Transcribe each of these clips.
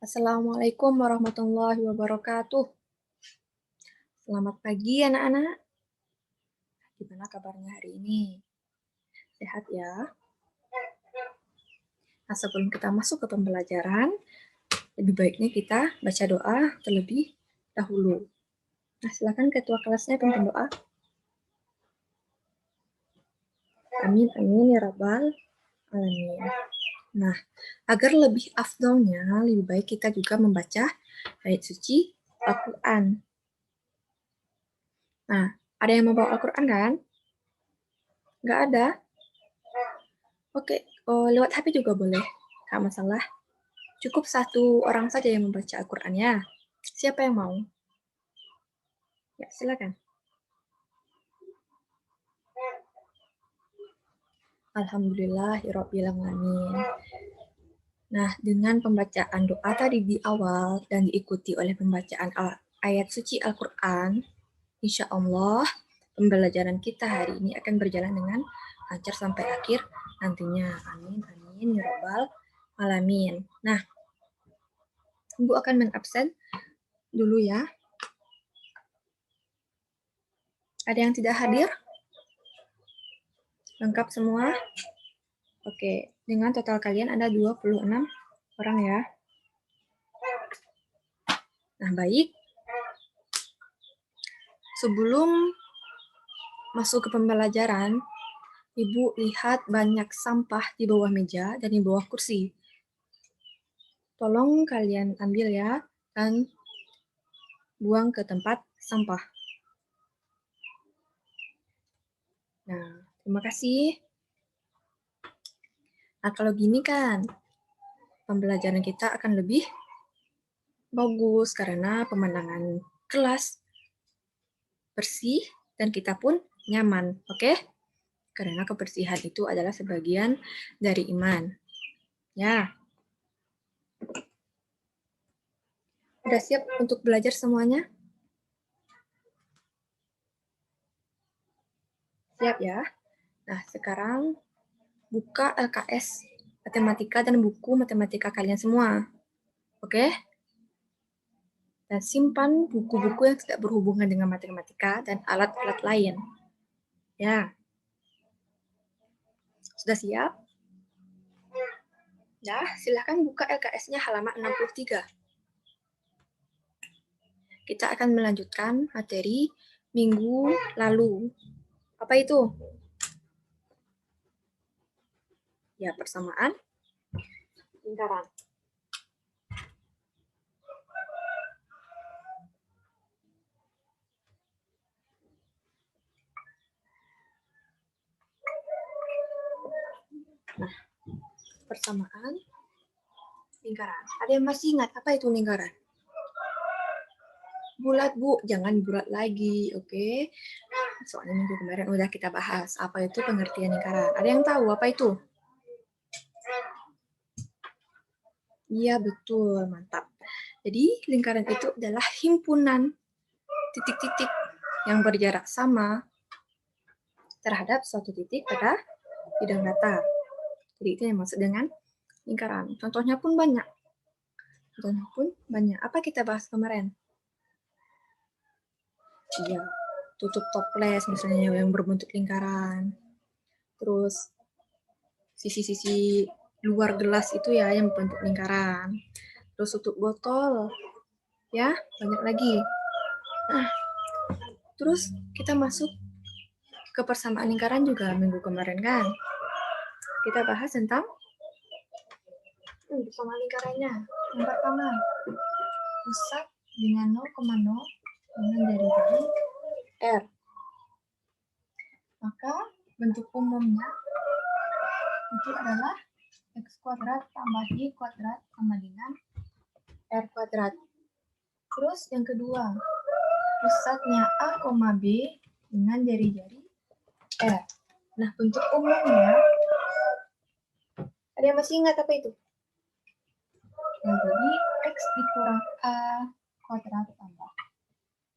Assalamualaikum warahmatullahi wabarakatuh. Selamat pagi anak-anak. Gimana kabarnya hari ini? Sehat ya? Nah, sebelum kita masuk ke pembelajaran, lebih baiknya kita baca doa terlebih dahulu. Nah, silakan ketua kelasnya pimpin doa. Amin, amin, ya rabbal alamin. Nah, agar lebih afdolnya, lebih baik kita juga membaca ayat suci Al-Quran. Nah, ada yang membawa Al-Quran kan? Nggak ada? Oke, lewat HP juga boleh. Nggak masalah. Cukup satu orang saja yang membaca Al-Qurannya. Siapa yang mau? Ya, silakan. Alhamdulillahirrabbilalamin. Nah, dengan pembacaan doa tadi di awal dan diikuti oleh pembacaan ayat suci Al-Quran, insya Allah pembelajaran kita hari ini akan berjalan dengan lancar sampai akhir nantinya. Amin, amin, ya rabbal alamin. Nah, Ibu akan mengabsen dulu ya. Ada yang tidak hadir? Lengkap semua? Oke, dengan total kalian ada 26 orang ya. Nah, baik. Sebelum masuk ke pembelajaran, Ibu lihat banyak sampah di bawah meja dan di bawah kursi. Tolong kalian ambil ya dan buang ke tempat sampah. Nah, terima kasih. Nah, kalau gini kan, pembelajaran kita akan lebih bagus karena pemandangan kelas bersih dan kita pun nyaman, oke? Karena kebersihan itu adalah sebagian dari iman. Ya. Udah siap untuk belajar semuanya? Siap ya? Nah, sekarang buka LKS matematika dan buku matematika kalian semua. Oke? Dan simpan buku-buku yang tidak berhubungan dengan matematika dan alat-alat lain. Ya. Sudah siap? Ya, silahkan buka LKS-nya halaman 63. Kita akan melanjutkan materi minggu lalu. Apa itu? Ya, persamaan lingkaran. Nah, persamaan lingkaran. Ada yang masih ingat apa itu lingkaran? Bulat, Bu. Jangan bulat lagi, oke? Soalnya minggu kemarin udah kita bahas apa itu pengertian lingkaran. Ada yang tahu apa itu? Iya, betul. Mantap. Jadi, lingkaran itu adalah himpunan titik-titik yang berjarak sama terhadap suatu titik pada bidang datar. Jadi, itu yang maksud dengan lingkaran. Contohnya pun banyak. Apa kita bahas kemarin? Iya, tutup toples misalnya yang berbentuk lingkaran. Terus sisi-sisi luar gelas itu ya yang berbentuk lingkaran. Terus tutup botol, ya banyak lagi. Nah, terus kita masuk ke persamaan lingkaran juga minggu kemarin kan. Kita bahas tentang persamaan lingkarannya. Yang pertama, pusat dengan 0,0 dengan jari-jari R. Maka bentuk umumnya itu adalah X kuadrat tambah Y kuadrat sama dengan R kuadrat. Terus yang kedua, pusatnya A, B dengan jari-jari R. Nah, bentuk umumnya, ada yang masih ingat apa itu? Yang tadi X dikurang A kuadrat tambah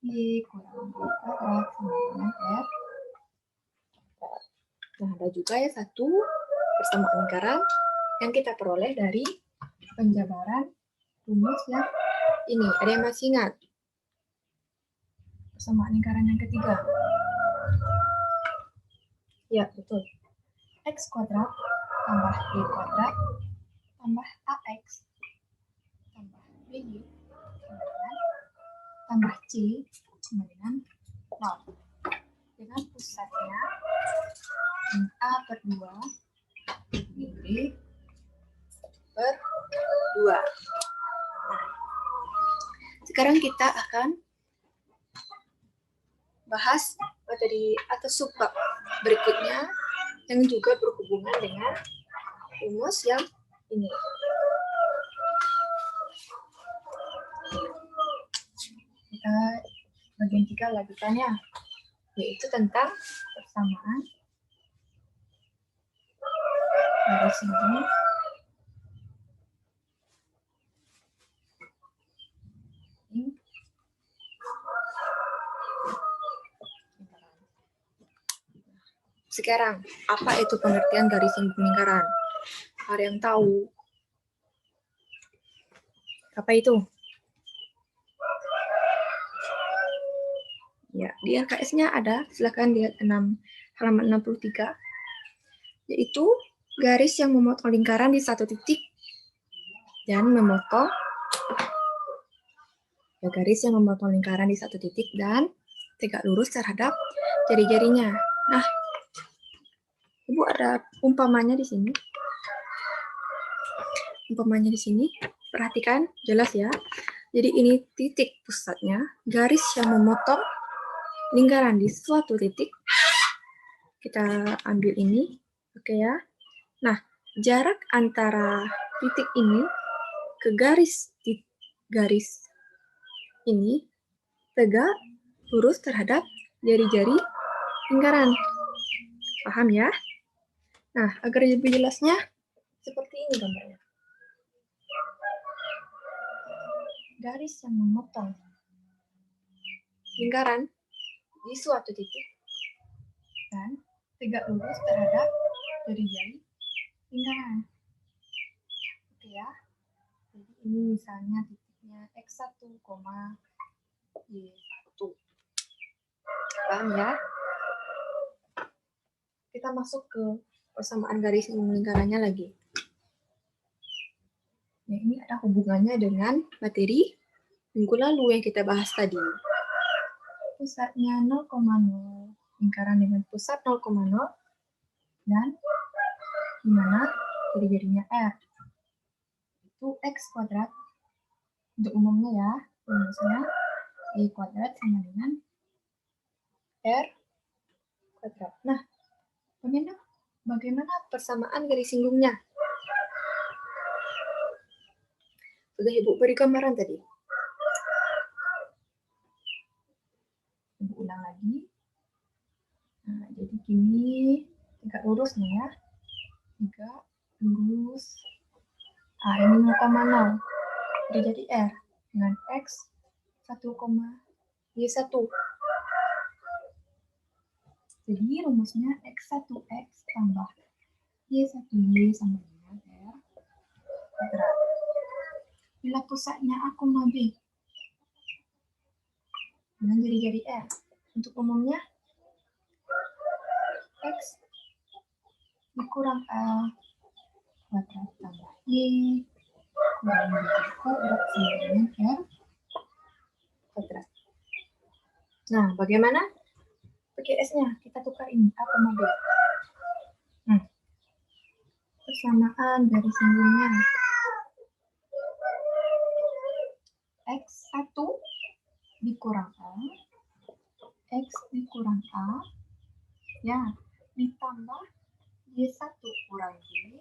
Y kurang Y kuadrat sama dengan R. Nah, ada juga ya satu persamaan lingkaran yang kita peroleh dari penjabaran rumus yang ini. Ada yang masih ingat? Persamaan lingkaran yang ketiga. Ya, betul. X kuadrat tambah Y kuadrat tambah AX tambah BY tambah C sama dengan 0. Dengan pusatnya A per 2 B per 2. Nah, sekarang kita akan bahas materi atau subbab berikutnya yang juga berhubungan dengan rumus yang ini. Kita bagian 3 lanjutannya, yaitu tentang persamaan garis singgung Sekarang, apa itu pengertian garis singgung lingkaran? Ada yang tahu? Apa itu? Ya, di LKS-nya ada, silakan lihat halaman 63, yaitu garis yang memotong lingkaran di satu titik dan memotong garis yang memotong lingkaran di satu titik dan tegak lurus terhadap jari-jarinya. Nah, Ibu ada umpamanya di sini. Umpamanya di sini, perhatikan jelas ya. Jadi ini titik pusatnya, garis yang memotong lingkaran di suatu titik. Kita ambil ini, oke ya. Nah, jarak antara titik ini ke garis ini tegak lurus terhadap jari-jari lingkaran. Paham ya? Nah, agar lebih jelasnya, seperti ini gambarnya. Garis yang memotong lingkaran di suatu titik dan tegak lurus terhadap jari-jari lingkaran. Oke ya. Jadi ini misalnya titiknya X1, Y1. Paham ya? Kita masuk ke persamaan garis lingkarannya lagi. Nah, ini ada hubungannya dengan materi minggu lalu yang kita bahas tadi. Pusatnya 0,0, lingkaran dengan pusat 0,0, dan di mana jari-jarinya R. Itu X kuadrat. Untuk umumnya ya, rumusnya Y kuadrat sama dengan R kuadrat. Nah, bagaimana persamaan garis singgungnya? Sudah Ibu beri gambaran tadi. Ibu ulang lagi. Nah, jadi gini, tegak lurus nih ya. Tegak lurus. Ini 0,0. Jadi R dengan X 1, Y1. Jadi rumusnya X1X tambah Y1Y sama dengan R kuadrat. Bila pusatnya A, B dengan jari-jari R. Untuk umumnya X dikurang A kuadrat tambah Y kurang Y kuadrat sama dengan R kuadrat. Nah, bagaimana? Pakai S-nya, kita tukar ini, A, B. Persamaan garis singgungnya. X1 dikurang A, X dikurang A, ya, ditambah Y1 kurang Y,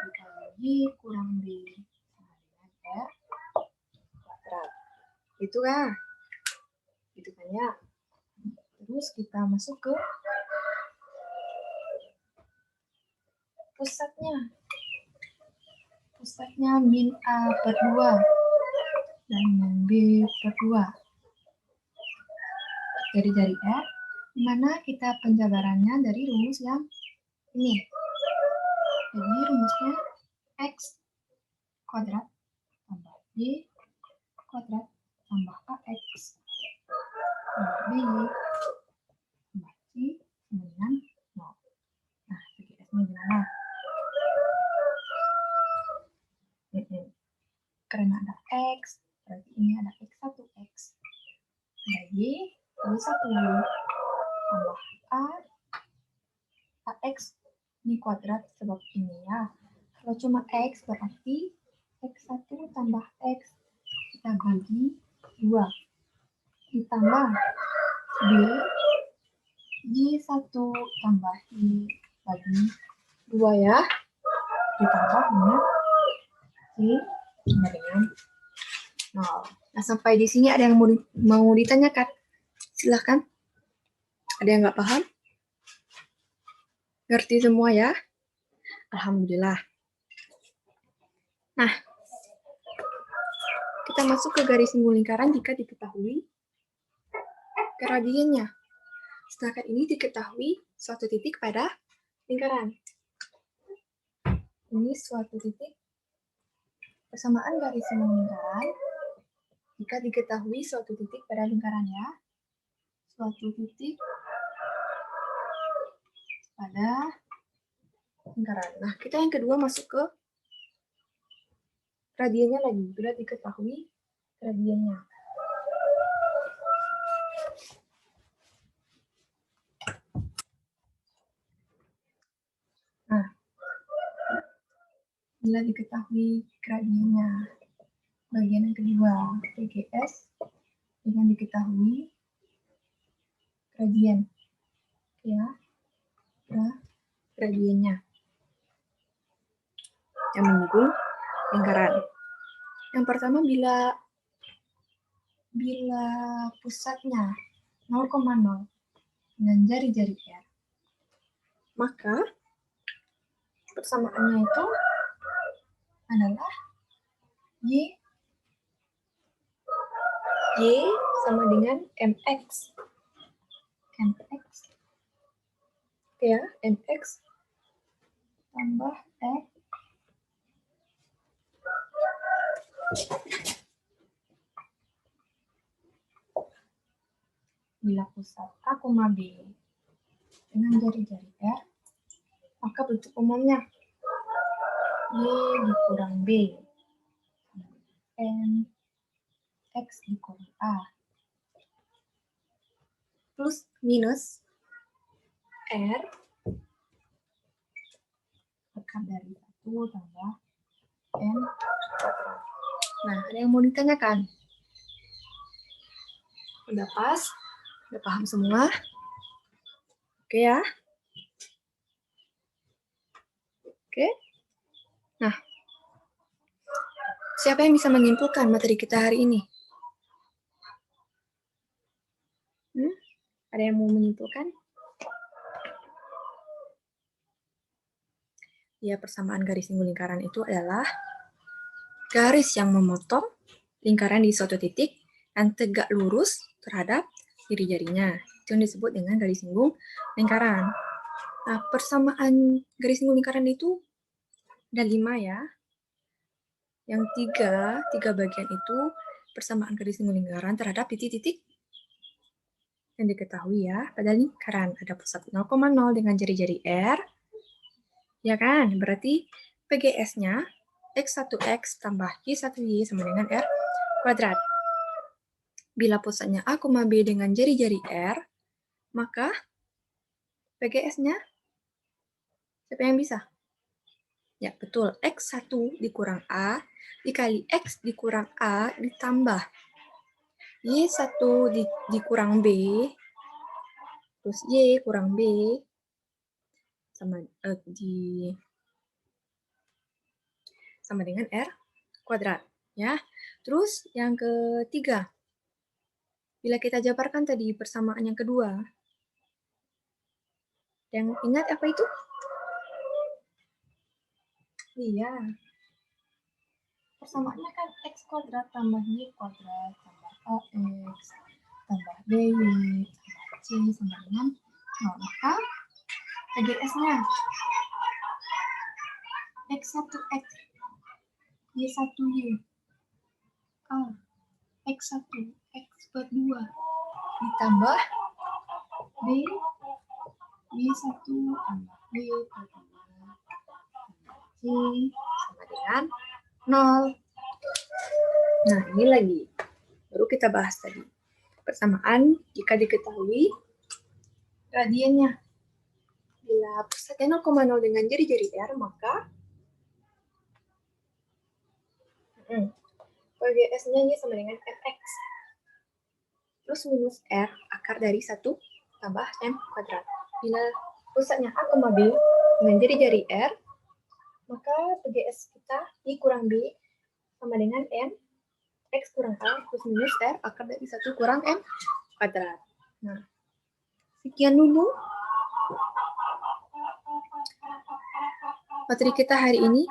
dikali Y kurang B, sama dengan R kuadrat. Itu kan? Gitu kan ya? Terus kita masuk ke pusatnya. Pusatnya min A per 2 dan min B per 2. Jari-jari R, dimana kita penjabarannya dari rumus yang ini. Jadi rumusnya X kuadrat tambah Y kuadrat tambah AX tambah BY tambah C sama dengan 0. Nah, PGS-nya gimana? Karena ada X, berarti ini ada X1, X. Ada Y, Y1, tambah A, AX. Ini kuadrat sebab ini ya. Kalau cuma X berarti X1 tambah X. Kita bagi 2. Ditambah B, Y1 tambah Y bagi 2 ya. Ditambah dengan C dengan 0. Nah, sampai di sini ada yang mau ditanyakan? Silahkan. Ada yang nggak paham? Ngerti semua ya? Alhamdulillah. Nah, kita masuk ke garis simbol lingkaran jika diketahui gradiennya. Sedangkan ini diketahui suatu titik pada lingkaran. Ini suatu titik persamaan garis simbol lingkaran jika diketahui suatu titik pada lingkaran ya. Suatu titik pada lingkaran. Nah, kita yang kedua masuk ke gradiennya lagi. Sudah diketahui gradiennya. Nah, bila diketahui gradiennya, bagian yang kedua, PGS dengan diketahui gradien. Ya, gradiennya yang mendukung lingkaran. Yang pertama, bila pusatnya 0,0 dengan jari-jari R, maka persamaannya itu adalah Y sama dengan MX. Ya, MX tambah X bila pusat A, B dengan jari-jari R, maka bentuk umumnya Y dikurang B M X dikurang A plus minus R akar dari 1 tambah M. Nah, ada yang mau ditanyakan? Udah pas? Udah paham semua? Oke ya? Oke? Nah, siapa yang bisa menyimpulkan materi kita hari ini? Ada yang mau menyimpulkan? Ya, persamaan garis simbol lingkaran itu adalah garis yang memotong lingkaran di suatu titik dan tegak lurus terhadap diri jarinya. Itu yang disebut dengan garis simbol lingkaran. Nah, persamaan garis simbol lingkaran itu ada 5 ya. Yang tiga bagian itu persamaan garis simbol lingkaran terhadap titik-titik yang diketahui ya pada lingkaran. Ada pusat 0,0 dengan jari-jari R. Ya kan? Berarti PGS-nya X1X tambah Y1Y sama dengan R kuadrat. Bila pusatnya A, B dengan jari-jari R, maka PGS-nya siapa yang bisa? Ya, betul. X1 dikurang A dikali X dikurang A ditambah Y1 dikurang B plus Y kurang B sama dengan R kuadrat. Ya. Terus yang ketiga, bila kita jabarkan tadi persamaan yang kedua, yang ingat apa itu? Iya. Persamaannya kan X kuadrat tambah Y kuadrat tambah AX tambah BY tambah C sama dengan 0. Maka PGS-nya X1X Y1Y soal X1, X per 2 ditambah B, B1 tambah B per 2 C sama dengan 0. Nah, ini lagi. Baru kita bahas tadi. Persamaan jika diketahui gradiennya. Bila pusatnya 0,0 dengan jari-jari R, maka PGS-nya ini sama dengan Fx. Plus minus R akar dari 1 tambah M kuadrat. Bila pusatnya A, B dengan jari-jari R, maka PGS kita I kurang B sama dengan M X kurang A plus minus R akar dari 1 kurang M kuadrat. Nah, sekian dulu materi kita hari ini.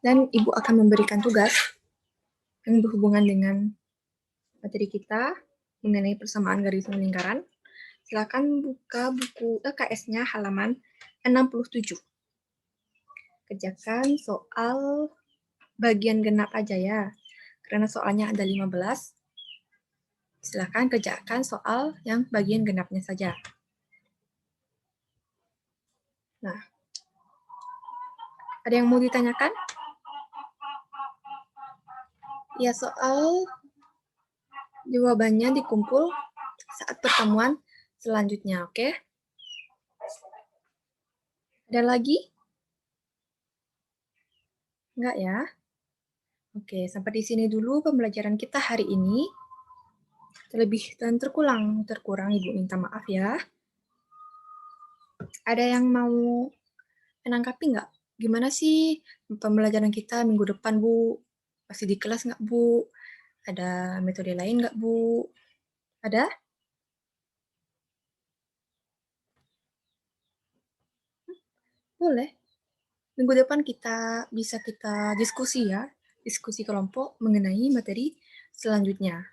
Dan Ibu akan memberikan tugas yang berhubungan dengan materi kita mengenai persamaan garis lingkaran. Silakan buka buku LKS-nya halaman 67. Kerjakan soal bagian genap aja ya, karena soalnya ada 15. Silakan kerjakan soal yang bagian genapnya saja. Nah, ada yang mau ditanyakan? Ya, soal jawabannya dikumpul saat pertemuan selanjutnya, oke? Ada lagi? Enggak ya? Oke, sampai di sini dulu pembelajaran kita hari ini. Terlebih dan terkurang Ibu minta maaf ya. Ada yang mau menanggapi nggak? Gimana sih pembelajaran kita minggu depan, Bu? Masih di kelas nggak, Bu? Ada metode lain nggak, Bu? Ada? Boleh. Minggu depan kita diskusi ya. Diskusi kelompok mengenai materi selanjutnya.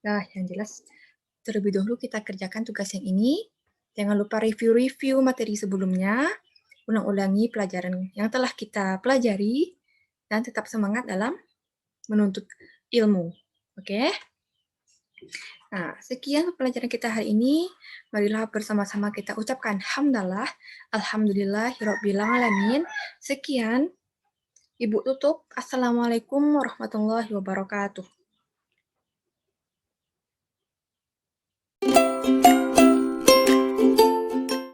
Nah, yang jelas terlebih dahulu kita kerjakan tugas yang ini. Jangan lupa review-review materi sebelumnya. Ulang-ulangi pelajaran yang telah kita pelajari, dan tetap semangat dalam menuntut ilmu. Oke? Nah, sekian pelajaran kita hari ini. Marilah bersama-sama kita ucapkan hamdalah, alhamdulillahirabbil alamin. Sekian, Ibu tutup. Assalamualaikum warahmatullahi wabarakatuh.